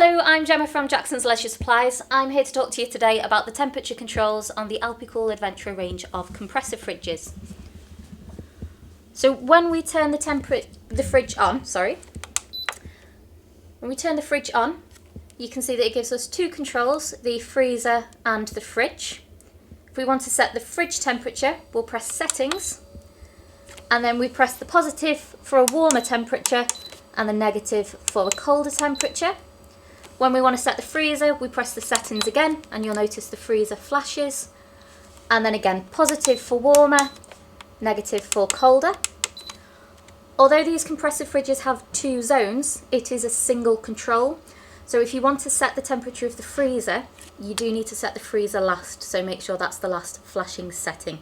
Hello, I'm Gemma from Jackson's Leisure Supplies. I'm here to talk to you today about the temperature controls on the Alpicool Adventurer range of compressor fridges. So when we turn the fridge on, you can see that it gives us two controls, the freezer and the fridge. If we want to set the fridge temperature, we'll press settings, and then we press the positive for a warmer temperature and the negative for a colder temperature. When we want to set the freezer, we press the settings again, and you'll notice the freezer flashes. And then again, positive for warmer, negative for colder. Although these compressor fridges have two zones, it is a single control. So if you want to set the temperature of the freezer, you do need to set the freezer last, so make sure that's the last flashing setting.